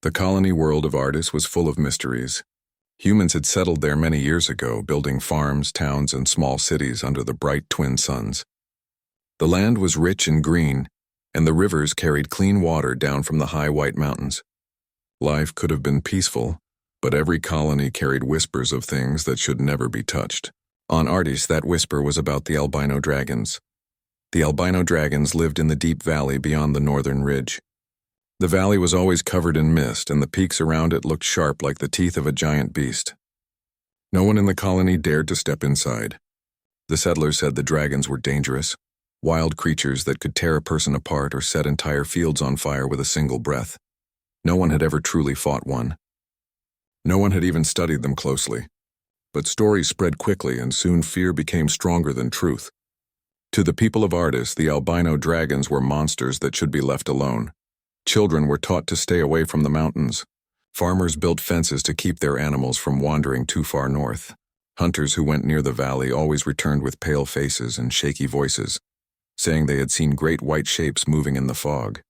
The colony world of Artis was full of mysteries. Humans had settled there many years ago, building farms, towns, and small cities under the bright twin suns. The land was rich and green, and the rivers carried clean water down from the high white mountains. Life could have been peaceful, but every colony carried whispers of things that should never be touched. On Artis, that whisper was about the albino dragons. The albino dragons lived in the deep valley beyond the northern ridge. The valley was always covered in mist, and the peaks around it looked sharp like the teeth of a giant beast. No one in the colony dared to step inside. The settlers said the dragons were dangerous, wild creatures that could tear a person apart or set entire fields on fire with a single breath. No one had ever truly fought one. No one had even studied them closely. But stories spread quickly, and soon fear became stronger than truth. To the people of Artis, the albino dragons were monsters that should be left alone. Children were taught to stay away from the mountains. Farmers built fences to keep their animals from wandering too far north. Hunters who went near the valley always returned with pale faces and shaky voices, saying they had seen great white shapes moving in the fog.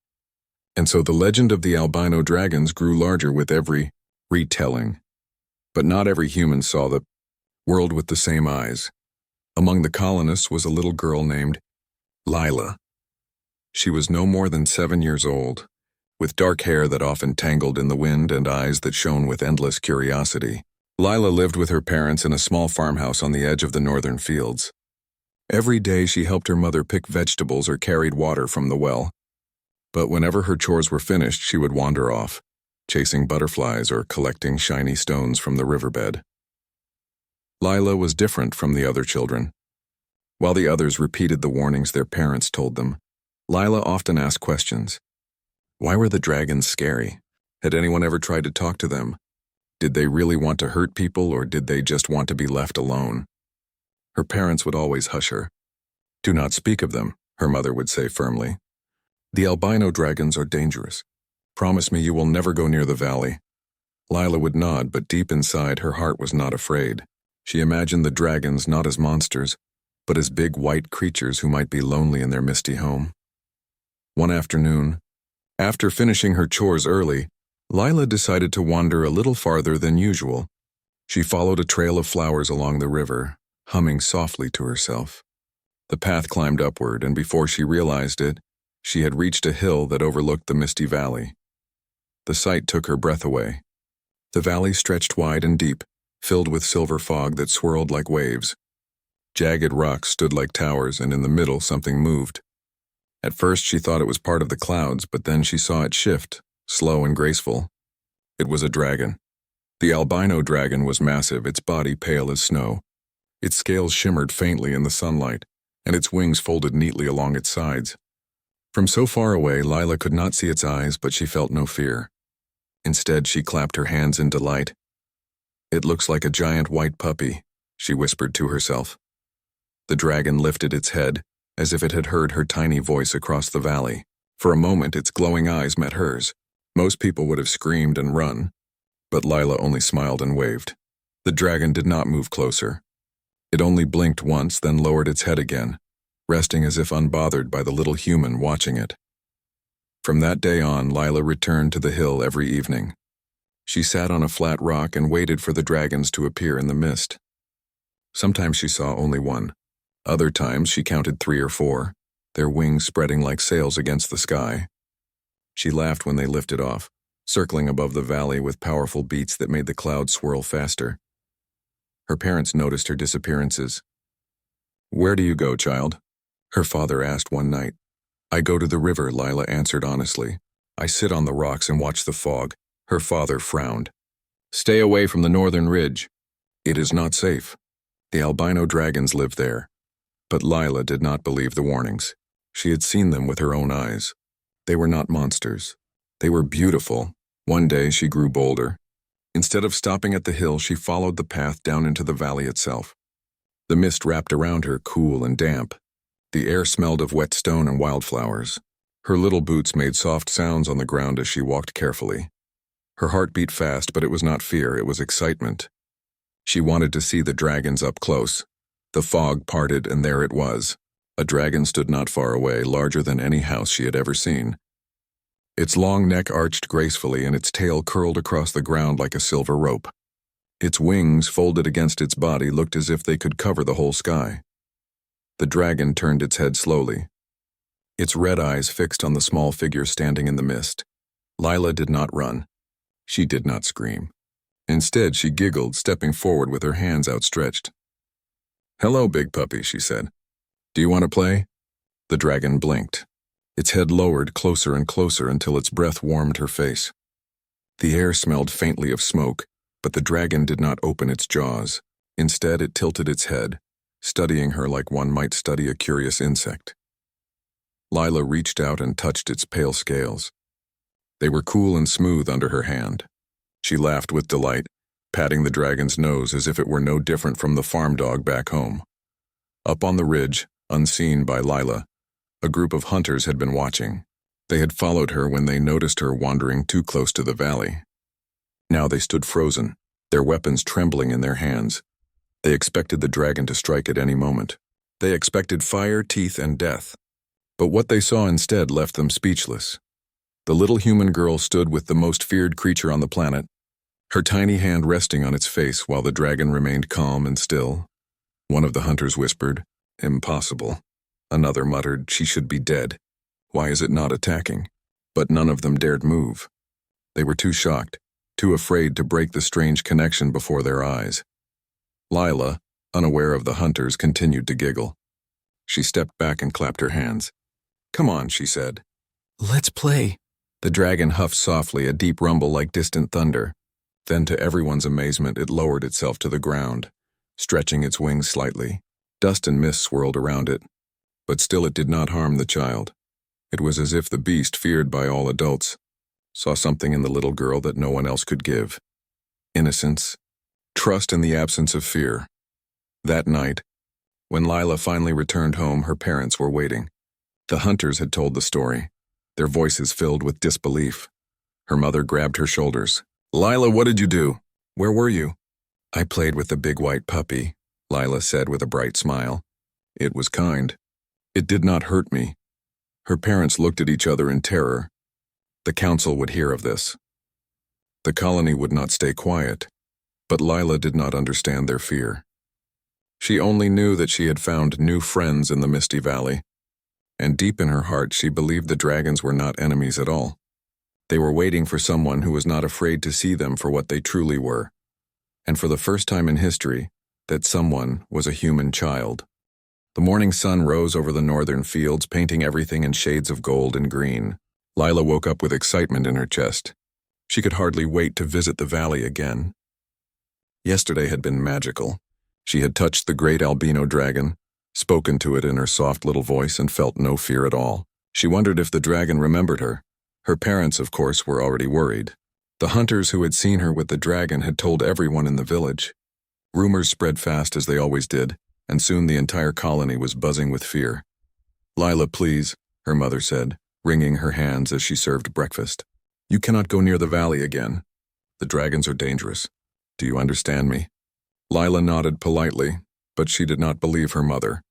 And so the legend of the albino dragons grew larger with every retelling. But not every human saw the world with the same eyes. Among the colonists was a little girl named Lila. She was no more than 7 years old, with dark hair that often tangled in the wind and eyes that shone with endless curiosity. Lila lived with her parents in a small farmhouse on the edge of the northern fields. Every day she helped her mother pick vegetables or carried water from the well. But whenever her chores were finished, she would wander off, chasing butterflies or collecting shiny stones from the riverbed. Lila was different from the other children. While the others repeated the warnings their parents told them, Lila often asked questions. Why were the dragons scary? Had anyone ever tried to talk to them? Did they really want to hurt people, or did they just want to be left alone? Her parents would always hush her. Do not speak of them, her mother would say firmly. The albino dragons are dangerous. Promise me you will never go near the valley. Lila would nod, but deep inside her heart was not afraid. She imagined the dragons not as monsters, but as big white creatures who might be lonely in their misty home. One afternoon, after finishing her chores early, Lila decided to wander a little farther than usual. She followed a trail of flowers along the river, humming softly to herself. The path climbed upward, and before she realized it, she had reached a hill that overlooked the misty valley. The sight took her breath away. The valley stretched wide and deep, filled with silver fog that swirled like waves. Jagged rocks stood like towers, and in the middle something moved. At first she thought it was part of the clouds, but then she saw it shift, slow and graceful. It was a dragon. The albino dragon was massive, its body pale as snow. Its scales shimmered faintly in the sunlight, and its wings folded neatly along its sides. From so far away, Lila could not see its eyes, but she felt no fear. Instead, she clapped her hands in delight. It looks like a giant white puppy, she whispered to herself. The dragon lifted its head, as if it had heard her tiny voice across the valley. For a moment, its glowing eyes met hers. Most people would have screamed and run, but Lila only smiled and waved. The dragon did not move closer. It only blinked once, then lowered its head again, resting as if unbothered by the little human watching it. From that day on, Lila returned to the hill every evening. She sat on a flat rock and waited for the dragons to appear in the mist. Sometimes she saw only one. Other times she counted 3 or 4, their wings spreading like sails against the sky. She laughed when they lifted off, circling above the valley with powerful beats that made the clouds swirl faster. Her parents noticed her disappearances. "Where do you go, child?" her father asked one night. "I go to the river," Lila answered honestly. "I sit on the rocks and watch the fog." Her father frowned. "Stay away from the northern ridge. It is not safe. The albino dragons live there." But Lila did not believe the warnings. She had seen them with her own eyes. They were not monsters. They were beautiful. One day she grew bolder. Instead of stopping at the hill, she followed the path down into the valley itself. The mist wrapped around her, cool and damp. The air smelled of wet stone and wildflowers. Her little boots made soft sounds on the ground as she walked carefully. Her heart beat fast, but it was not fear, it was excitement. She wanted to see the dragons up close. The fog parted, and there it was. A dragon stood not far away, larger than any house she had ever seen. Its long neck arched gracefully and its tail curled across the ground like a silver rope. Its wings, folded against its body, looked as if they could cover the whole sky. The dragon turned its head slowly, its red eyes fixed on the small figure standing in the mist. Lila did not run. She did not scream. Instead, she giggled, stepping forward with her hands outstretched. "Hello, big puppy," she said. "Do you want to play?" The dragon blinked. Its head lowered closer and closer until its breath warmed her face. The air smelled faintly of smoke, but the dragon did not open its jaws. Instead, it tilted its head, studying her like one might study a curious insect. Lila reached out and touched its pale scales. They were cool and smooth under her hand. She laughed with delight, patting the dragon's nose as if it were no different from the farm dog back home. Up on the ridge, unseen by Lila, a group of hunters had been watching. They had followed her when they noticed her wandering too close to the valley. Now they stood frozen, their weapons trembling in their hands. They expected the dragon to strike at any moment. They expected fire, teeth, and death. But what they saw instead left them speechless. The little human girl stood with the most feared creature on the planet, her tiny hand resting on its face while the dragon remained calm and still. One of the hunters whispered, "Impossible." Another muttered, "She should be dead. Why is it not attacking?" But none of them dared move. They were too shocked, too afraid to break the strange connection before their eyes. Lila, unaware of the hunters, continued to giggle. She stepped back and clapped her hands. "Come on," she said. "Let's play." The dragon huffed softly, a deep rumble like distant thunder. Then, to everyone's amazement, it lowered itself to the ground, stretching its wings slightly. Dust and mist swirled around it, but still it did not harm the child. It was as if the beast, feared by all adults, saw something in the little girl that no one else could give. Innocence, trust in the absence of fear. That night, when Lila finally returned home, her parents were waiting. The hunters had told the story, their voices filled with disbelief. Her mother grabbed her shoulders. "Lila, what did you do? Where were you?" "I played with the big white puppy," Lila said with a bright smile. "It was kind. It did not hurt me." Her parents looked at each other in terror. The council would hear of this. The colony would not stay quiet, but Lila did not understand their fear. She only knew that she had found new friends in the Misty Valley, and deep in her heart she believed the dragons were not enemies at all. They were waiting for someone who was not afraid to see them for what they truly were, and for the first time in history, that someone was a human child. The morning sun rose over the northern fields, painting everything in shades of gold and green. Lila woke up with excitement in her chest. She could hardly wait to visit the valley again. Yesterday had been magical. She had touched the great albino dragon, spoken to it in her soft little voice, and felt no fear at all. She wondered if the dragon remembered her. Her parents, of course, were already worried. The hunters who had seen her with the dragon had told everyone in the village. Rumors spread fast, as they always did, and soon the entire colony was buzzing with fear. "Lila, please," her mother said, wringing her hands as she served breakfast. "You cannot go near the valley again. The dragons are dangerous. Do you understand me?" Lila nodded politely, but she did not believe her mother.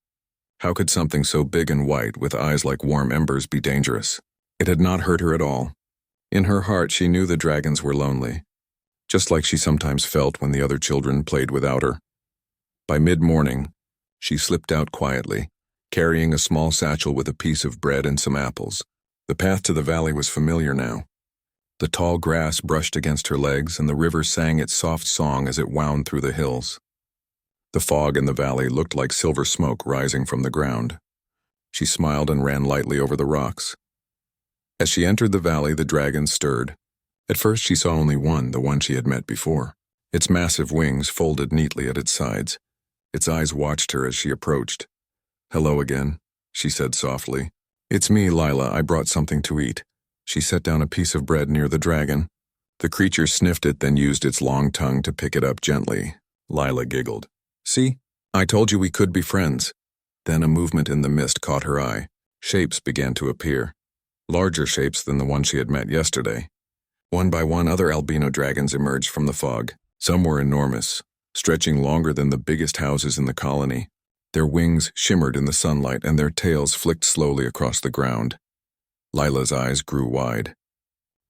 How could something so big and white, with eyes like warm embers, be dangerous? It had not hurt her at all. In her heart, she knew the dragons were lonely, just like she sometimes felt when the other children played without her. By mid-morning, she slipped out quietly, carrying a small satchel with a piece of bread and some apples. The path to the valley was familiar now. The tall grass brushed against her legs, and the river sang its soft song as it wound through the hills. The fog in the valley looked like silver smoke rising from the ground. She smiled and ran lightly over the rocks. As she entered the valley, the dragon stirred. At first she saw only one, the one she had met before. Its massive wings folded neatly at its sides. Its eyes watched her as she approached. "Hello again," she said softly. "It's me, Lila. I brought something to eat." She set down a piece of bread near the dragon. The creature sniffed it, then used its long tongue to pick it up gently. Lila giggled. "See? I told you we could be friends." Then a movement in the mist caught her eye. Shapes began to appear. Larger shapes than the one she had met yesterday. One by one, other albino dragons emerged from the fog. Some were enormous, stretching longer than the biggest houses in the colony. Their wings shimmered in the sunlight, and their tails flicked slowly across the ground. Lila's eyes grew wide.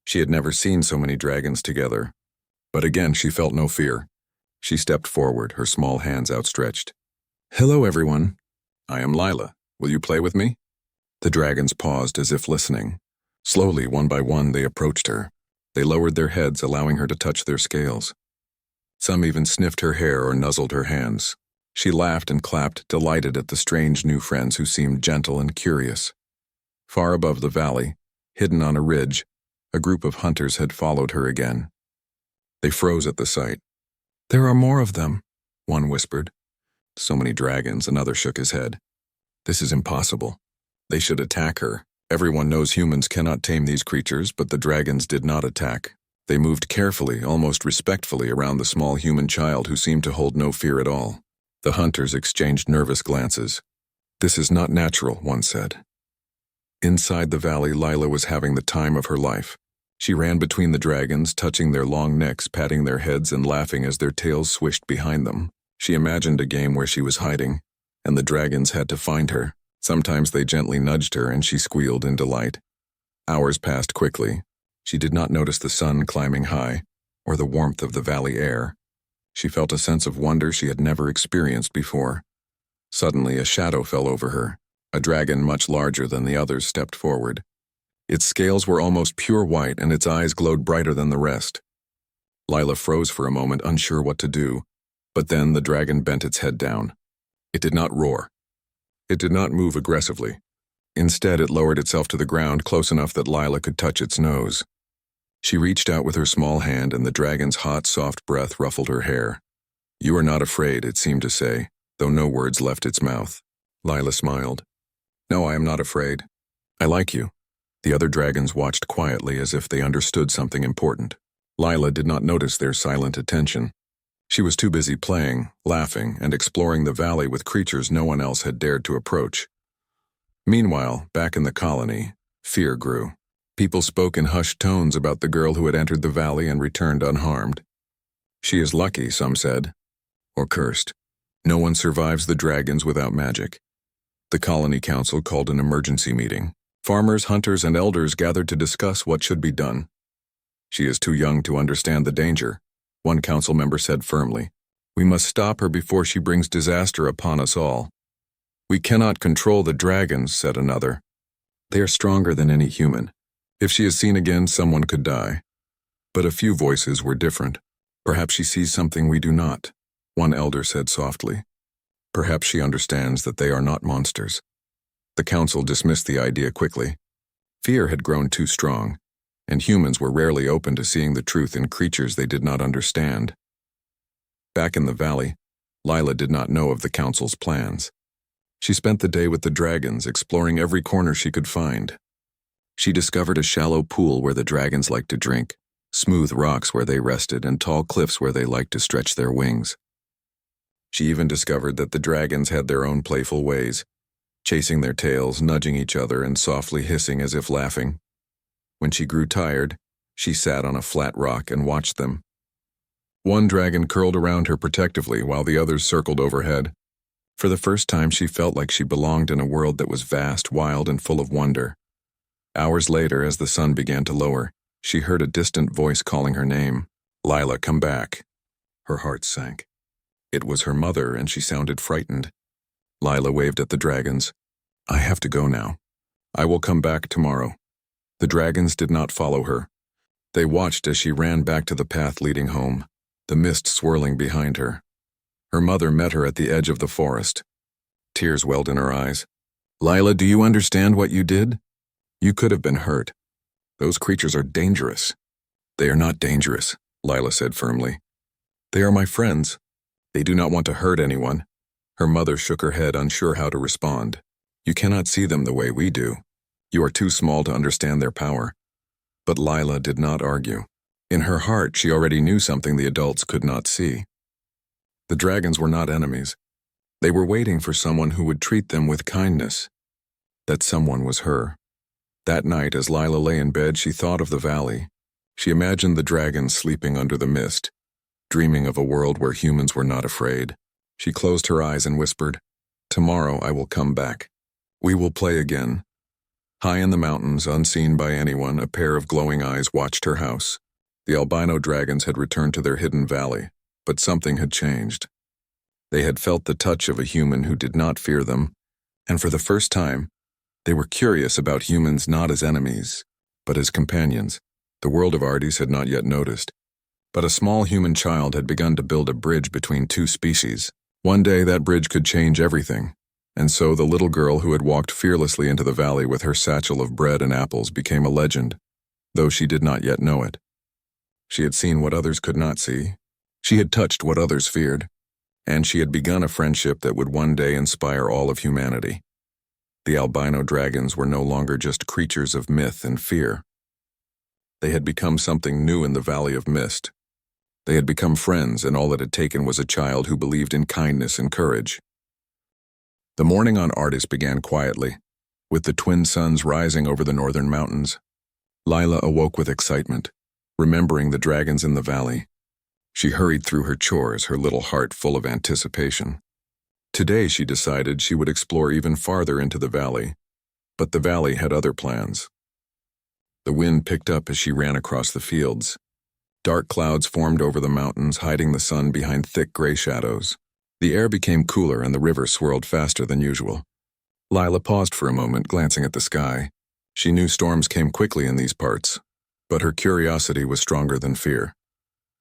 She had never seen so many dragons together. But again, she felt no fear. She stepped forward, her small hands outstretched. "Hello, everyone. I am Lila. Will you play with me?" The dragons paused as if listening. Slowly, one by one, they approached her. They lowered their heads, allowing her to touch their scales. Some even sniffed her hair or nuzzled her hands. She laughed and clapped, delighted at the strange new friends who seemed gentle and curious. Far above the valley, hidden on a ridge, a group of hunters had followed her again. They froze at the sight. "There are more of them," one whispered. "So many dragons," another shook his head. "This is impossible. They should attack her. Everyone knows humans cannot tame these creatures, but the dragons did not attack. They moved carefully, almost respectfully, around the small human child who seemed to hold no fear at all." The hunters exchanged nervous glances. "This is not natural," one said. Inside the valley, Lila was having the time of her life. She ran between the dragons, touching their long necks, patting their heads, and laughing as their tails swished behind them. She imagined a game where she was hiding, and the dragons had to find her. Sometimes they gently nudged her, and she squealed in delight. Hours passed quickly. She did not notice the sun climbing high, or the warmth of the valley air. She felt a sense of wonder she had never experienced before. Suddenly, a shadow fell over her. A dragon much larger than the others stepped forward. Its scales were almost pure white, and its eyes glowed brighter than the rest. Lila froze for a moment, unsure what to do, but then the dragon bent its head down. It did not roar. It did not move aggressively. Instead, it lowered itself to the ground close enough that Lila could touch its nose. She reached out with her small hand, and the dragon's hot, soft breath ruffled her hair. "You are not afraid," it seemed to say, though no words left its mouth. Lila smiled. "No, I am not afraid. I like you." The other dragons watched quietly as if they understood something important. Lila did not notice their silent attention. She was too busy playing, laughing, and exploring the valley with creatures no one else had dared to approach. Meanwhile, back in the colony, fear grew. People spoke in hushed tones about the girl who had entered the valley and returned unharmed. "She is lucky," some said, or cursed. "No one survives the dragons without magic." The colony council called an emergency meeting. Farmers, hunters, and elders gathered to discuss what should be done. "She is too young to understand the danger," one council member said firmly. "We must stop her before she brings disaster upon us all." "We cannot control the dragons," said another. "They are stronger than any human. If she is seen again, someone could die." But a few voices were different. "Perhaps she sees something we do not," one elder said softly. "Perhaps she understands that they are not monsters." The council dismissed the idea quickly. Fear had grown too strong, and humans were rarely open to seeing the truth in creatures they did not understand. Back in the valley, Lila did not know of the council's plans. She spent the day with the dragons, exploring every corner she could find. She discovered a shallow pool where the dragons liked to drink, smooth rocks where they rested, and tall cliffs where they liked to stretch their wings. She even discovered that the dragons had their own playful ways, chasing their tails, nudging each other, and softly hissing as if laughing. When she grew tired, she sat on a flat rock and watched them. One dragon curled around her protectively while the others circled overhead. For the first time, she felt like she belonged in a world that was vast, wild, and full of wonder. Hours later, as the sun began to lower, she heard a distant voice calling her name. "Lila, come back." Her heart sank. It was her mother, and she sounded frightened. Lila waved at the dragons. "I have to go now. I will come back tomorrow." The dragons did not follow her. They watched as she ran back to the path leading home, the mist swirling behind her. Her mother met her at the edge of the forest. Tears welled in her eyes. "Lila, do you understand what you did? You could have been hurt. Those creatures are dangerous." "They are not dangerous," Lila said firmly. "They are my friends. They do not want to hurt anyone." Her mother shook her head, unsure how to respond. "You cannot see them the way we do. You are too small to understand their power." But Lila did not argue. In her heart, she already knew something the adults could not see. The dragons were not enemies. They were waiting for someone who would treat them with kindness. That someone was her. That night, as Lila lay in bed, she thought of the valley. She imagined the dragons sleeping under the mist, dreaming of a world where humans were not afraid. She closed her eyes and whispered, "Tomorrow I will come back. We will play again. High in the mountains, unseen by anyone, a pair of glowing eyes watched her house. The albino dragons had returned to their hidden valley, but something had changed. They had felt the touch of a human who did not fear them, and for the first time, they were curious about humans not as enemies, but as companions. The world of Arties had not yet noticed, but a small human child had begun to build a bridge between two species. One day that bridge could change everything, and so the little girl who had walked fearlessly into the valley with her satchel of bread and apples became a legend, though she did not yet know it. She had seen what others could not see. She had touched what others feared, and she had begun a friendship that would one day inspire all of humanity. The albino dragons were no longer just creatures of myth and fear. They had become something new in the Valley of Mist. They had become friends, and all it had taken was a child who believed in kindness and courage. The morning on Artis began quietly, with the twin suns rising over the northern mountains. Lila awoke with excitement, remembering the dragons in the valley. She hurried through her chores, her little heart full of anticipation. Today, she decided she would explore even farther into the valley, but the valley had other plans. The wind picked up as she ran across the fields. Dark clouds formed over the mountains, hiding the sun behind thick gray shadows. The air became cooler and the river swirled faster than usual. Lila paused for a moment, glancing at the sky. She knew storms came quickly in these parts, but her curiosity was stronger than fear.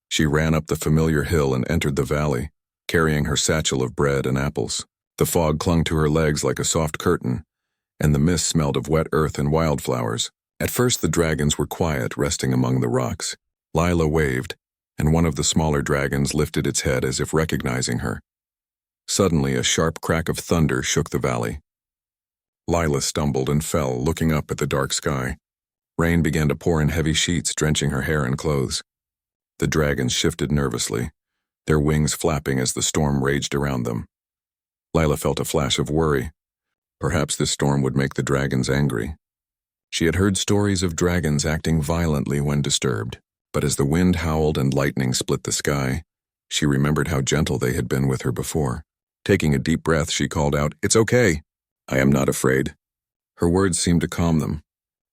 She ran up the familiar hill and entered the valley, carrying her satchel of bread and apples. The fog clung to her legs like a soft curtain, and the mist smelled of wet earth and wildflowers. At first the dragons were quiet, resting among the rocks. Lila waved, and one of the smaller dragons lifted its head as if recognizing her. Suddenly, a sharp crack of thunder shook the valley. Lila stumbled and fell, looking up at the dark sky. Rain began to pour in heavy sheets, drenching her hair and clothes. The dragons shifted nervously, their wings flapping as the storm raged around them. Lila felt a flash of worry. Perhaps this storm would make the dragons angry. She had heard stories of dragons acting violently when disturbed, but as the wind howled and lightning split the sky, she remembered how gentle they had been with her before. Taking a deep breath, she called out, "It's okay. I am not afraid." Her words seemed to calm them.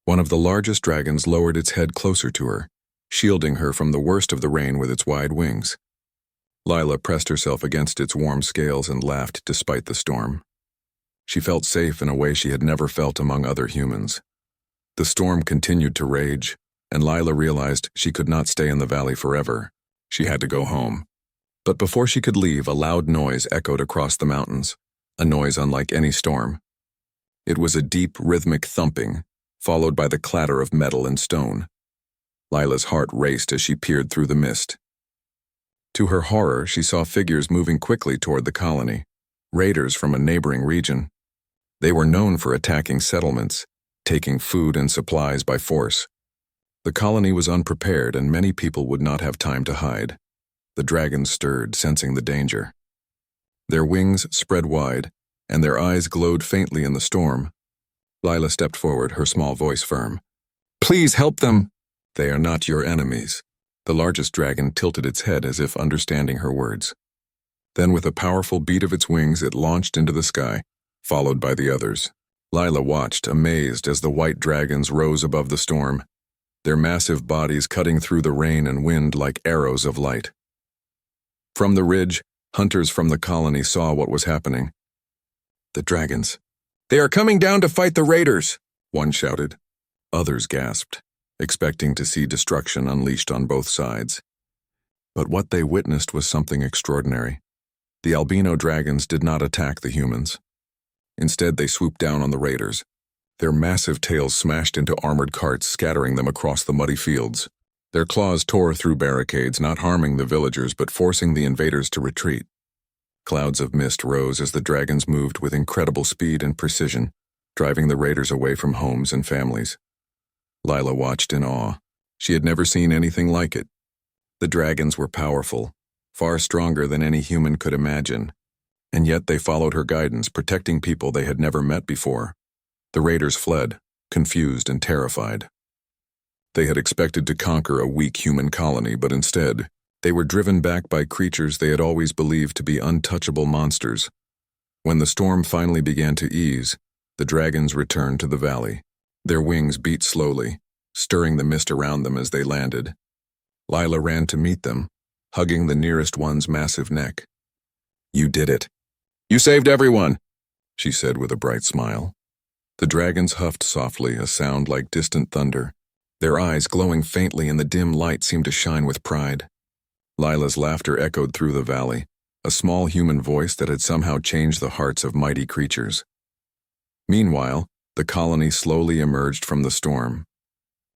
One of the largest dragons lowered its head closer to her, shielding her from the worst of the rain with its wide wings. Lila pressed herself against its warm scales and laughed despite the storm. She felt safe in a way she had never felt among other humans. The storm continued to rage, and Lila realized she could not stay in the valley forever. She had to go home. But before she could leave, a loud noise echoed across the mountains, a noise unlike any storm. It was a deep, rhythmic thumping, followed by the clatter of metal and stone. Lila's heart raced as she peered through the mist. To her horror, she saw figures moving quickly toward the colony, raiders from a neighboring region. They were known for attacking settlements, taking food and supplies by force. The colony was unprepared, and many people would not have time to hide. The dragons stirred, sensing the danger. Their wings spread wide, and their eyes glowed faintly in the storm. Lila stepped forward, her small voice firm. "Please help them! They are not your enemies." The largest dragon tilted its head as if understanding her words. Then with a powerful beat of its wings, it launched into the sky, followed by the others. Lila watched, amazed, as the white dragons rose above the storm, their massive bodies cutting through the rain and wind like arrows of light. From the ridge, hunters from the colony saw what was happening. "The dragons. They are coming down to fight the raiders," one shouted. Others gasped, expecting to see destruction unleashed on both sides. But what they witnessed was something extraordinary. The albino dragons did not attack the humans. Instead, they swooped down on the raiders. Their massive tails smashed into armored carts, scattering them across the muddy fields. Their claws tore through barricades, not harming the villagers but forcing the invaders to retreat. Clouds of mist rose as the dragons moved with incredible speed and precision, driving the raiders away from homes and families. Lila watched in awe. She had never seen anything like it. The dragons were powerful, far stronger than any human could imagine, and yet they followed her guidance, protecting people they had never met before. The raiders fled, confused and terrified. They had expected to conquer a weak human colony, but instead, they were driven back by creatures they had always believed to be untouchable monsters. When the storm finally began to ease, the dragons returned to the valley. Their wings beat slowly, stirring the mist around them as they landed. Lila ran to meet them, hugging the nearest one's massive neck. "You did it. You saved everyone," she said with a bright smile. The dragons huffed softly, a sound like distant thunder. Their eyes, glowing faintly in the dim light, seemed to shine with pride. Lila's laughter echoed through the valley, a small human voice that had somehow changed the hearts of mighty creatures. Meanwhile, the colony slowly emerged from the storm.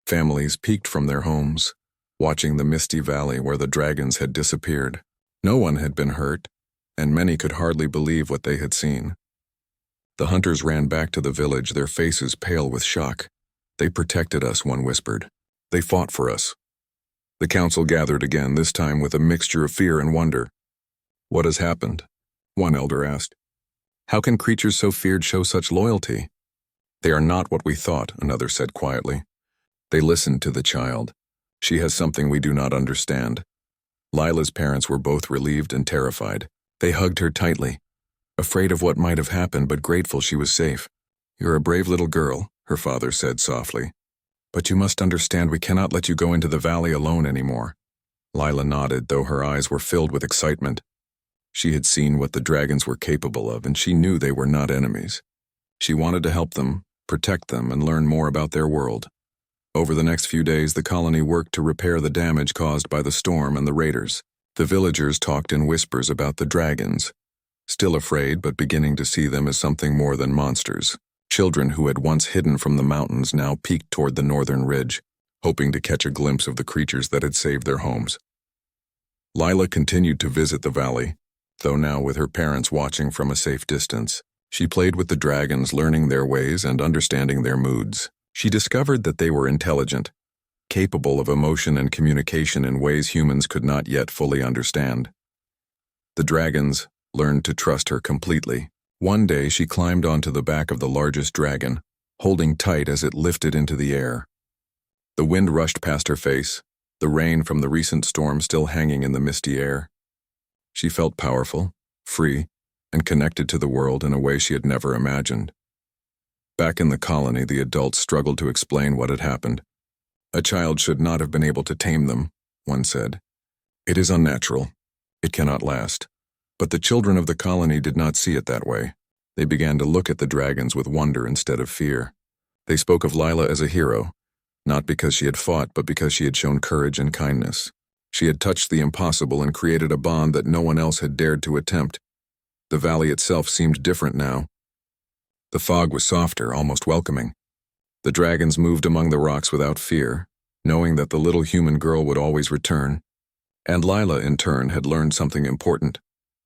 Families peeked from their homes, watching the misty valley where the dragons had disappeared. No one had been hurt, and many could hardly believe what they had seen. The hunters ran back to the village, their faces pale with shock. "They protected us," one whispered. "They fought for us." The council gathered again, this time with a mixture of fear and wonder. "What has happened?" one elder asked. "How can creatures so feared show such loyalty?" "They are not what we thought," another said quietly. "They listened to the child. She has something we do not understand." Lila's parents were both relieved and terrified. They hugged her tightly, afraid of what might have happened but grateful she was safe. "You're a brave little girl," her father said softly. "But you must understand we cannot let you go into the valley alone anymore." Lila nodded, though her eyes were filled with excitement. She had seen what the dragons were capable of, and she knew they were not enemies. She wanted to help them, protect them, and learn more about their world. Over the next few days, the colony worked to repair the damage caused by the storm and the raiders. The villagers talked in whispers about the dragons, still afraid but beginning to see them as something more than monsters. Children who had once hidden from the mountains now peeked toward the northern ridge, hoping to catch a glimpse of the creatures that had saved their homes. Lila continued to visit the valley, though now with her parents watching from a safe distance. She played with the dragons, learning their ways and understanding their moods. She discovered that they were intelligent, capable of emotion and communication in ways humans could not yet fully understand. The dragons learned to trust her completely. One day she climbed onto the back of the largest dragon, holding tight as it lifted into the air. The wind rushed past her face, the rain from the recent storm still hanging in the misty air. She felt powerful, free, and connected to the world in a way she had never imagined. Back in the colony, the adults struggled to explain what had happened. "A child should not have been able to tame them," one said. "It is unnatural. It cannot last." But the children of the colony did not see it that way. They began to look at the dragons with wonder instead of fear. They spoke of Lila as a hero, not because she had fought, but because she had shown courage and kindness. She had touched the impossible and created a bond that no one else had dared to attempt. The valley itself seemed different now. The fog was softer, almost welcoming. The dragons moved among the rocks without fear, knowing that the little human girl would always return. And Lila, in turn, had learned something important.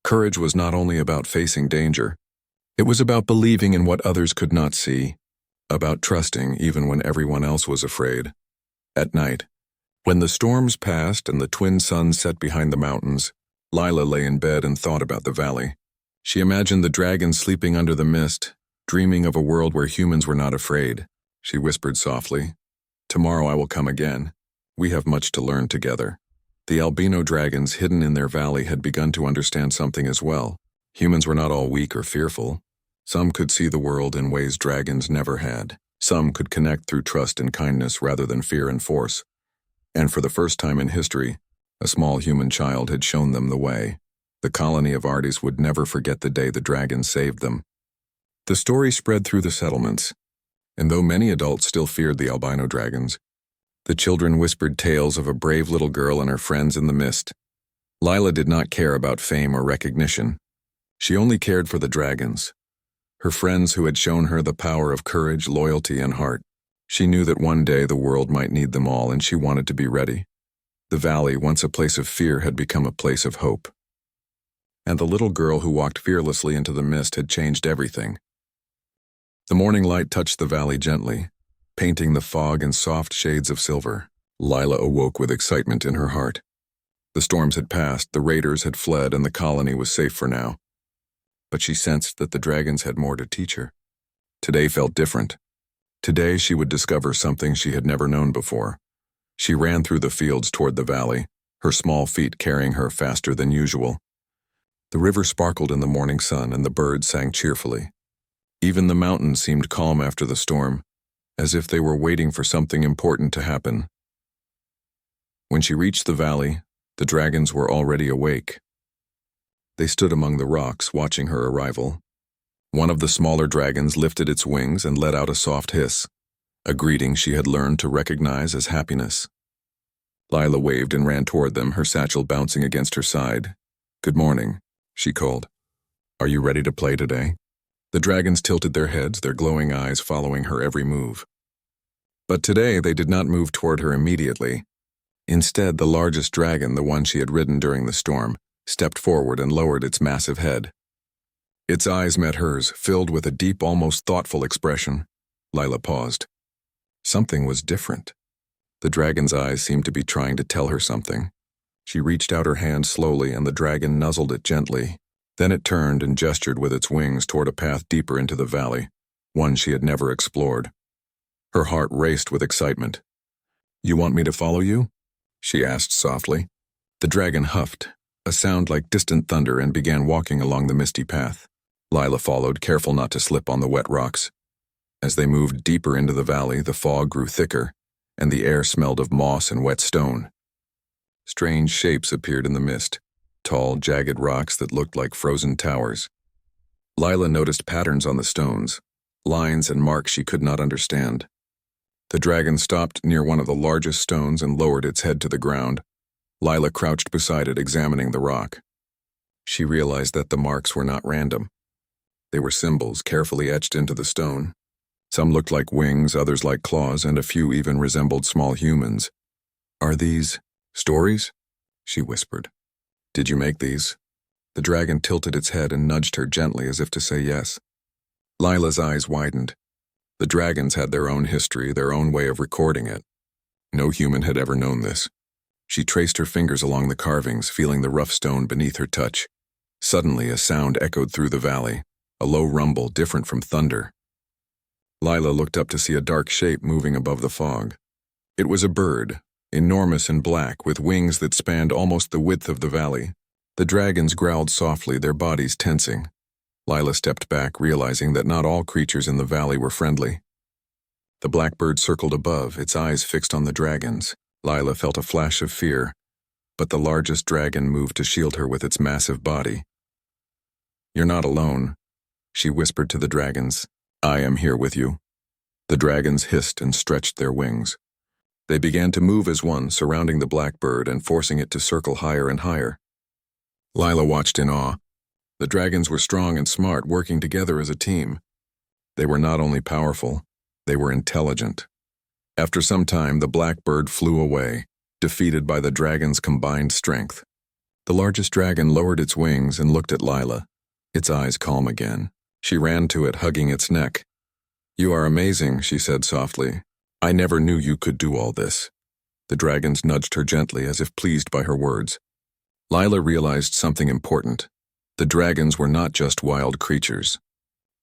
Courage was not only about facing danger. It was about believing in what others could not see, about trusting even when everyone else was afraid. At night, when the storms passed and the twin suns set behind the mountains, Lila lay in bed and thought about the valley. She imagined the dragons sleeping under the mist, dreaming of a world where humans were not afraid. She whispered softly, "Tomorrow I will come again. We have much to learn together." The albino dragons hidden in their valley had begun to understand something as well. Humans were not all weak or fearful. Some could see the world in ways dragons never had. Some could connect through trust and kindness rather than fear and force. And for the first time in history, a small human child had shown them the way. The colony of Artis would never forget the day the dragons saved them. The story spread through the settlements, and though many adults still feared the albino dragons, the children whispered tales of a brave little girl and her friends in the mist. Lila did not care about fame or recognition. She only cared for the dragons, her friends who had shown her the power of courage, loyalty, and heart. She knew that one day the world might need them all, and she wanted to be ready. The valley, once a place of fear, had become a place of hope. And the little girl who walked fearlessly into the mist had changed everything. The morning light touched the valley gently, painting the fog in soft shades of silver. Lila awoke with excitement in her heart. The storms had passed, the raiders had fled, and the colony was safe for now. But she sensed that the dragons had more to teach her. Today felt different. Today she would discover something she had never known before. She ran through the fields toward the valley, her small feet carrying her faster than usual. The river sparkled in the morning sun, and the birds sang cheerfully. Even the mountains seemed calm after the storm, as if they were waiting for something important to happen. When she reached the valley, the dragons were already awake. They stood among the rocks, watching her arrival. One of the smaller dragons lifted its wings and let out a soft hiss, a greeting she had learned to recognize as happiness. Lila waved and ran toward them, her satchel bouncing against her side. "Good morning," she called. "Are you ready to play today?" The dragons tilted their heads, their glowing eyes following her every move. But today they did not move toward her immediately. Instead, the largest dragon, the one she had ridden during the storm, stepped forward and lowered its massive head. Its eyes met hers, filled with a deep, almost thoughtful expression. Lila paused. Something was different. The dragon's eyes seemed to be trying to tell her something. She reached out her hand slowly, and the dragon nuzzled it gently. Then it turned and gestured with its wings toward a path deeper into the valley, one she had never explored. Her heart raced with excitement. "You want me to follow you?" she asked softly. The dragon huffed, a sound like distant thunder, and began walking along the misty path. Lila followed, careful not to slip on the wet rocks. As they moved deeper into the valley, the fog grew thicker, and the air smelled of moss and wet stone. Strange shapes appeared in the mist, tall, jagged rocks that looked like frozen towers. Lila noticed patterns on the stones, lines and marks she could not understand. The dragon stopped near one of the largest stones and lowered its head to the ground. Lila crouched beside it, examining the rock. She realized that the marks were not random. They were symbols carefully etched into the stone. Some looked like wings, others like claws, and a few even resembled small humans. "Are these stories?" she whispered. "Did you make these?" The dragon tilted its head and nudged her gently as if to say yes. Lila's eyes widened. The dragons had their own history, their own way of recording it. No human had ever known this. She traced her fingers along the carvings, feeling the rough stone beneath her touch. Suddenly, a sound echoed through the valley, a low rumble different from thunder. Lila looked up to see a dark shape moving above the fog. It was a bird, enormous and black, with wings that spanned almost the width of the valley. The dragons growled softly, their bodies tensing. Lila stepped back, realizing that not all creatures in the valley were friendly. The blackbird circled above, its eyes fixed on the dragons. Lila felt a flash of fear, but the largest dragon moved to shield her with its massive body. "You're not alone," she whispered to the dragons. "I am here with you." The dragons hissed and stretched their wings. They began to move as one, surrounding the blackbird and forcing it to circle higher and higher. Lila watched in awe. The dragons were strong and smart, working together as a team. They were not only powerful, they were intelligent. After some time, the blackbird flew away, defeated by the dragon's combined strength. The largest dragon lowered its wings and looked at Lila, its eyes calm again. She ran to it, hugging its neck. "You are amazing," she said softly. "I never knew you could do all this." The dragons nudged her gently, as if pleased by her words. Lila realized something important. The dragons were not just wild creatures.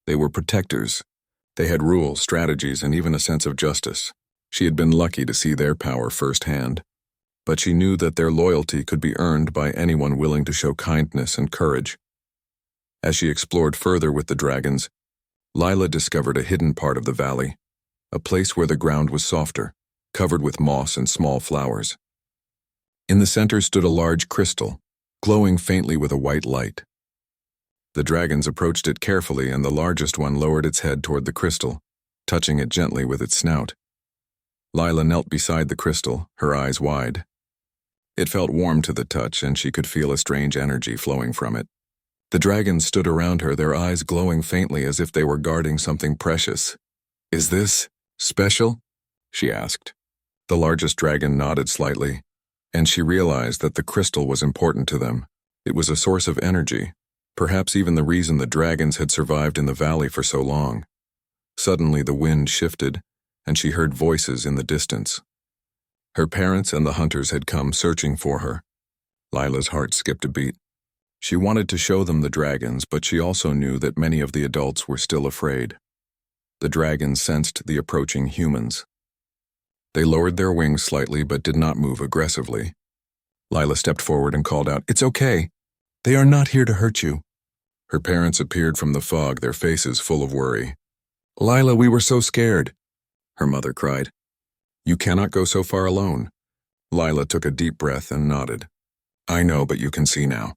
They were protectors. They had rules, strategies, and even a sense of justice. She had been lucky to see their power firsthand, but she knew that their loyalty could be earned by anyone willing to show kindness and courage. As she explored further with the dragons, Lila discovered a hidden part of the valley, a place where the ground was softer, covered with moss and small flowers. In the center stood a large crystal, glowing faintly with a white light. The dragons approached it carefully, and the largest one lowered its head toward the crystal, touching it gently with its snout. Lila knelt beside the crystal, her eyes wide. It felt warm to the touch, and she could feel a strange energy flowing from it. The dragons stood around her, their eyes glowing faintly as if they were guarding something precious. "Is this special?" she asked. The largest dragon nodded slightly, and she realized that the crystal was important to them. It was a source of energy, perhaps even the reason the dragons had survived in the valley for so long. Suddenly the wind shifted, and she heard voices in the distance. Her parents and the hunters had come searching for her. Lila's heart skipped a beat. She wanted to show them the dragons, but she also knew that many of the adults were still afraid. The dragons sensed the approaching humans. They lowered their wings slightly but did not move aggressively. Lila stepped forward and called out, "It's okay. They are not here to hurt you." Her parents appeared from the fog, their faces full of worry. "Lila, we were so scared." her mother cried. "You cannot go so far alone." Lila took a deep breath and nodded. "I know, but you can see now.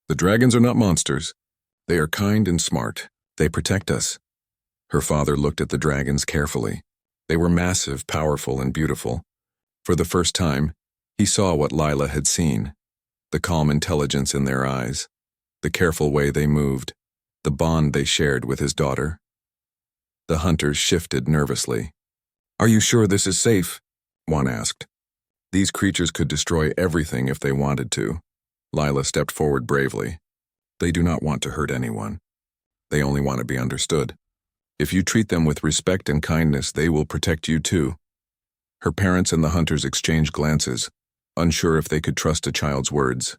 The dragons are not monsters. They are kind and smart. They protect us." Her father looked at the dragons carefully. They were massive, powerful, and beautiful. For the first time, he saw what Lila had seen: the calm intelligence in their eyes, the careful way they moved, the bond they shared with his daughter. The hunters shifted nervously. "Are you sure this is safe?" one asked. These creatures could destroy everything if they wanted to. Lila stepped forward bravely. "They do not want to hurt anyone. They only want to be understood. If you treat them with respect and kindness, they will protect you too." Her parents and the hunters exchanged glances, unsure if they could trust a child's words.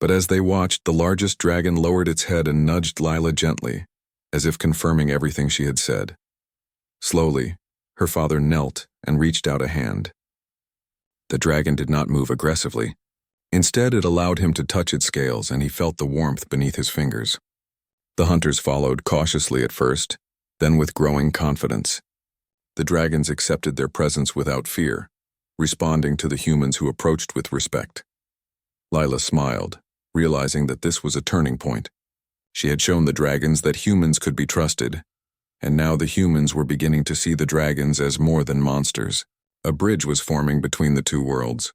But as they watched, the largest dragon lowered its head and nudged Lila gently, as if confirming everything she had said. Slowly, her father knelt and reached out a hand. The dragon did not move aggressively. Instead, it allowed him to touch its scales, and he felt the warmth beneath his fingers. The hunters followed cautiously at first, then with growing confidence. The dragons accepted their presence without fear, responding to the humans who approached with respect. Lila smiled, realizing that this was a turning point. She had shown the dragons that humans could be trusted, and now the humans were beginning to see the dragons as more than monsters. A bridge was forming between the two worlds.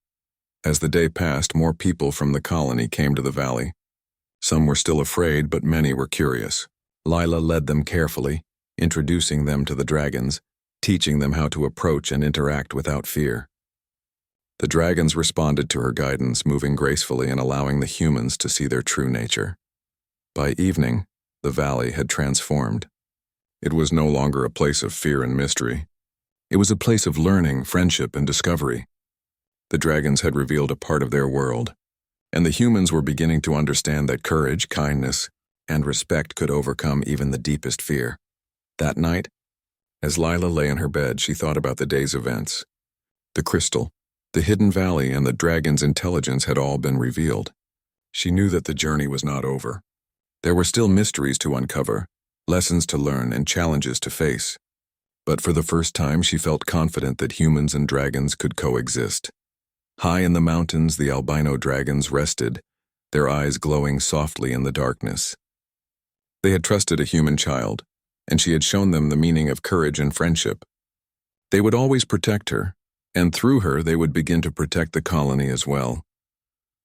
As the day passed, more people from the colony came to the valley. Some were still afraid, but many were curious. Lila led them carefully, introducing them to the dragons, teaching them how to approach and interact without fear. The dragons responded to her guidance, moving gracefully and allowing the humans to see their true nature. By evening, the valley had transformed. It was no longer a place of fear and mystery. It was a place of learning, friendship, and discovery. The dragons had revealed a part of their world, and the humans were beginning to understand that courage, kindness, and respect could overcome even the deepest fear. That night, as Lila lay in her bed, she thought about the day's events. The crystal, the hidden valley, and the dragon's intelligence had all been revealed. She knew that the journey was not over. There were still mysteries to uncover, lessons to learn, and challenges to face. But for the first time, she felt confident that humans and dragons could coexist. High in the mountains, the albino dragons rested, their eyes glowing softly in the darkness. They had trusted a human child, and she had shown them the meaning of courage and friendship. They would always protect her, and through her they would begin to protect the colony as well.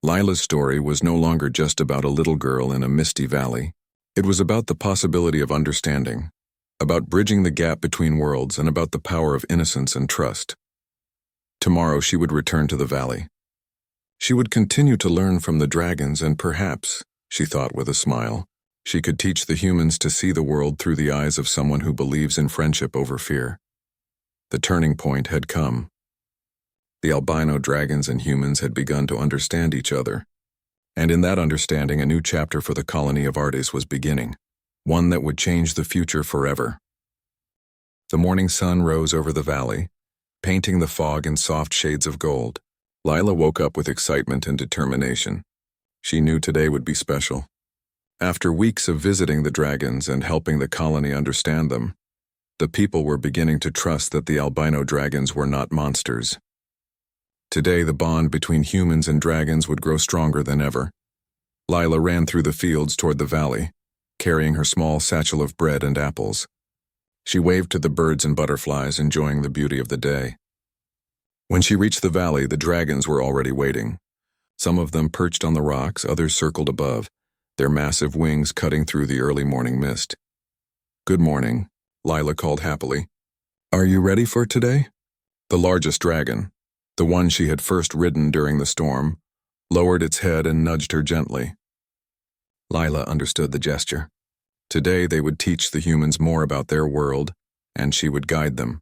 Lila's story was no longer just about a little girl in a misty valley. It was about the possibility of understanding, about bridging the gap between worlds, and about the power of innocence and trust. Tomorrow she would return to the valley. She would continue to learn from the dragons, and perhaps, she thought with a smile, she could teach the humans to see the world through the eyes of someone who believes in friendship over fear. The turning point had come. The albino dragons and humans had begun to understand each other, and in that understanding a new chapter for the colony of Artis was beginning, one that would change the future forever. The morning sun rose over the valley, painting the fog in soft shades of gold. Lila woke up with excitement and determination. She knew today would be special. After weeks of visiting the dragons and helping the colony understand them, the people were beginning to trust that the albino dragons were not monsters. Today, the bond between humans and dragons would grow stronger than ever. Lila ran through the fields toward the valley, carrying her small satchel of bread and apples. She waved to the birds and butterflies, enjoying the beauty of the day. When she reached the valley, the dragons were already waiting. Some of them perched on the rocks, others circled above, their massive wings cutting through the early morning mist. "Good morning," Lila called happily. "Are you ready for today?" The largest dragon, the one she had first ridden during the storm, lowered its head and nudged her gently. Lila understood the gesture. Today they would teach the humans more about their world, and she would guide them.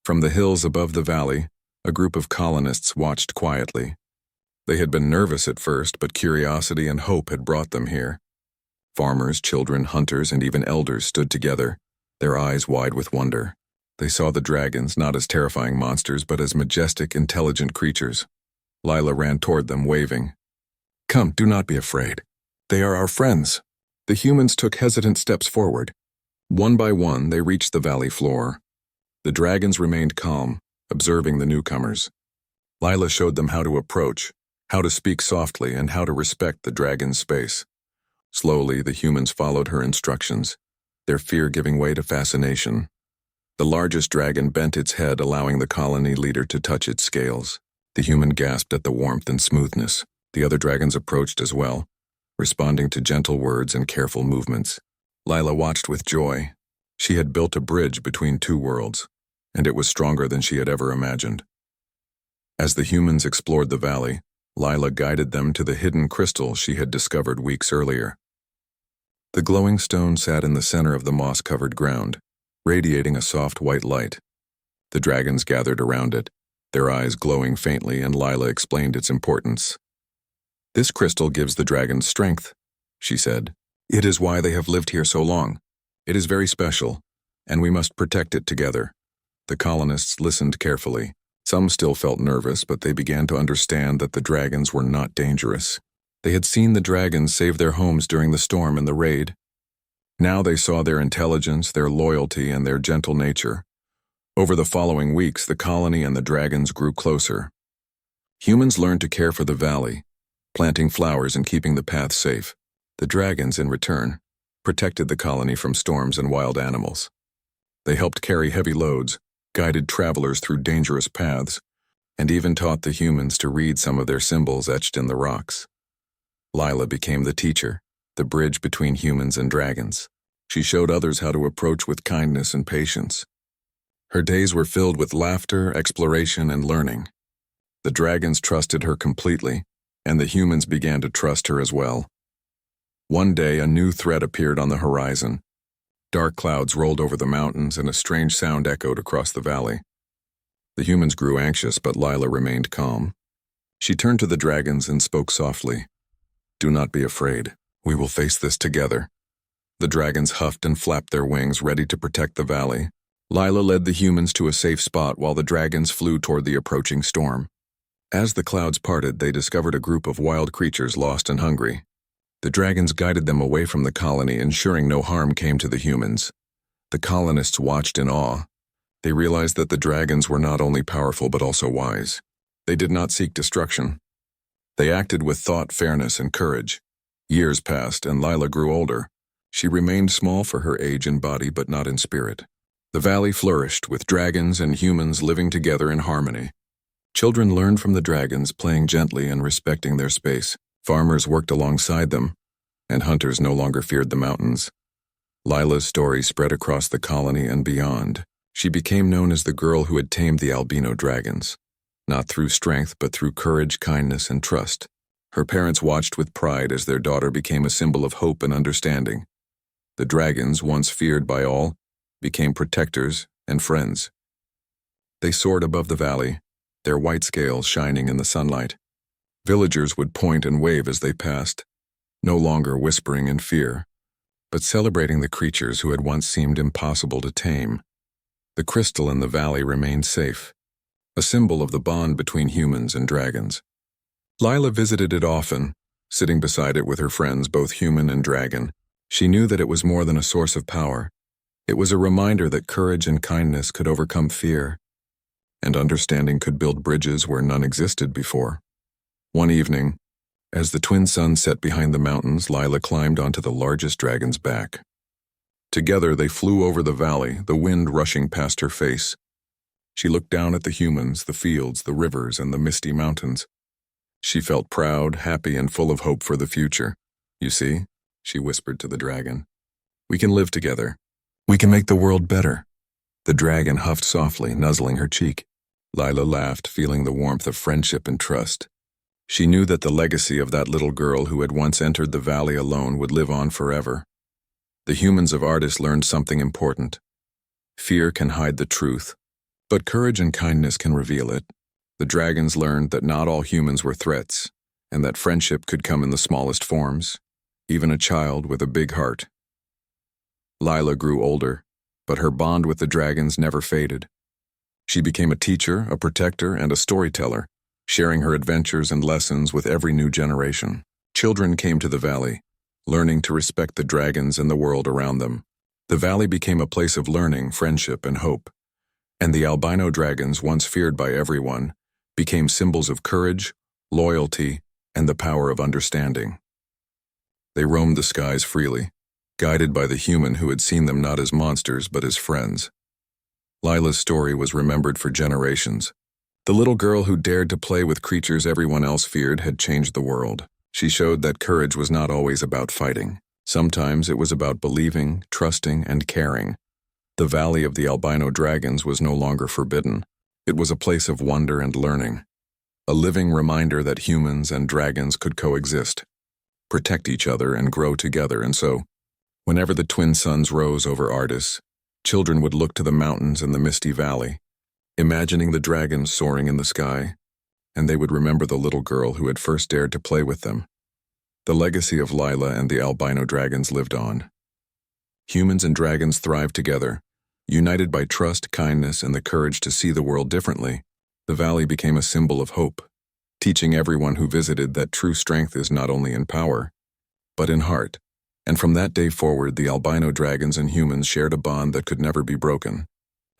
From the hills above the valley, a group of colonists watched quietly. They had been nervous at first, but curiosity and hope had brought them here. Farmers, children, hunters, and even elders stood together, their eyes wide with wonder. They saw the dragons not as terrifying monsters, but as majestic, intelligent creatures. Lila ran toward them, waving. "Come, do not be afraid. They are our friends." The humans took hesitant steps forward. One by one, they reached the valley floor. The dragons remained calm, observing the newcomers. Lila showed them how to approach, how to speak softly, and how to respect the dragon's space. Slowly, the humans followed her instructions, their fear giving way to fascination. The largest dragon bent its head, allowing the colony leader to touch its scales. The human gasped at the warmth and smoothness. The other dragons approached as well, responding to gentle words and careful movements. Lila watched with joy. She had built a bridge between two worlds, and it was stronger than she had ever imagined. As the humans explored the valley, Lila guided them to the hidden crystal she had discovered weeks earlier. The glowing stone sat in the center of the moss-covered ground, radiating a soft white light. The dragons gathered around it, their eyes glowing faintly, and Lila explained its importance. "This crystal gives the dragons strength," she said. "It is why they have lived here so long. It is very special, and we must protect it together." The colonists listened carefully. Some still felt nervous, but they began to understand that the dragons were not dangerous. They had seen the dragons save their homes during the storm and the raid. Now they saw their intelligence, their loyalty, and their gentle nature. Over the following weeks, the colony and the dragons grew closer. Humans learned to care for the valley, planting flowers and keeping the path safe. The dragons, in return, protected the colony from storms and wild animals. They helped carry heavy loads, guided travelers through dangerous paths, and even taught the humans to read some of their symbols etched in the rocks. Lila became the teacher, the bridge between humans and dragons. She showed others how to approach with kindness and patience. Her days were filled with laughter, exploration, and learning. The dragons trusted her completely, and the humans began to trust her as well. One day, a new threat appeared on the horizon. Dark clouds rolled over the mountains, and a strange sound echoed across the valley. The humans grew anxious, but Lila remained calm. She turned to the dragons and spoke softly. "Do not be afraid. We will face this together." The dragons huffed and flapped their wings, ready to protect the valley. Lila led the humans to a safe spot while the dragons flew toward the approaching storm. As the clouds parted, they discovered a group of wild creatures lost and hungry. The dragons guided them away from the colony, ensuring no harm came to the humans. The colonists watched in awe. They realized that the dragons were not only powerful but also wise. They did not seek destruction. They acted with thought, fairness, and courage. Years passed, and Lila grew older. She remained small for her age in body but not in spirit. The valley flourished, with dragons and humans living together in harmony. Children learned from the dragons, playing gently and respecting their space. Farmers worked alongside them, and hunters no longer feared the mountains. Lila's story spread across the colony and beyond. She became known as the girl who had tamed the albino dragons, not through strength but through courage, kindness, and trust. Her parents watched with pride as their daughter became a symbol of hope and understanding. The dragons, once feared by all, became protectors and friends. They soared above the valley, their white scales shining in the sunlight. Villagers would point and wave as they passed, no longer whispering in fear, but celebrating the creatures who had once seemed impossible to tame. The crystal in the valley remained safe, a symbol of the bond between humans and dragons. Lila visited it often, sitting beside it with her friends, both human and dragon. She knew that it was more than a source of power. It was a reminder that courage and kindness could overcome fear, and understanding could build bridges where none existed before. One evening, as the twin suns set behind the mountains, Lila climbed onto the largest dragon's back. Together they flew over the valley, the wind rushing past her face. She looked down at the humans, the fields, the rivers, and the misty mountains. She felt proud, happy, and full of hope for the future. "You see," she whispered to the dragon, "we can live together. We can make the world better." The dragon huffed softly, nuzzling her cheek. Lila laughed, feeling the warmth of friendship and trust. She knew that the legacy of that little girl who had once entered the valley alone would live on forever. The humans of Artis learned something important. Fear can hide the truth, but courage and kindness can reveal it. The dragons learned that not all humans were threats, and that friendship could come in the smallest forms, even a child with a big heart. Lila grew older, but her bond with the dragons never faded. She became a teacher, a protector, and a storyteller, sharing her adventures and lessons with every new generation. Children came to the valley, learning to respect the dragons and the world around them. The valley became a place of learning, friendship, and hope. And the albino dragons, once feared by everyone, became symbols of courage, loyalty, and the power of understanding. They roamed the skies freely, guided by the human who had seen them not as monsters but as friends. Lila's story was remembered for generations. The little girl who dared to play with creatures everyone else feared had changed the world. She showed that courage was not always about fighting. Sometimes it was about believing, trusting, and caring. The Valley of the Albino Dragons was no longer forbidden. It was a place of wonder and learning, a living reminder that humans and dragons could coexist, protect each other, and grow together. And so, whenever the twin suns rose over Artis, children would look to the mountains and the misty valley, imagining the dragons soaring in the sky, and they would remember the little girl who had first dared to play with them. The legacy of Lila and the albino dragons lived on. Humans and dragons thrived together, united by trust, kindness, and the courage to see the world differently. The valley became a symbol of hope, teaching everyone who visited that true strength is not only in power, but in heart. And from that day forward, the albino dragons and humans shared a bond that could never be broken.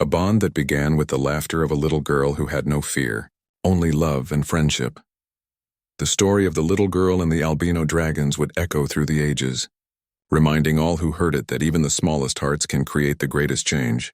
A bond that began with the laughter of a little girl who had no fear, only love and friendship. The story of the little girl and the albino dragons would echo through the ages, reminding all who heard it that even the smallest hearts can create the greatest change.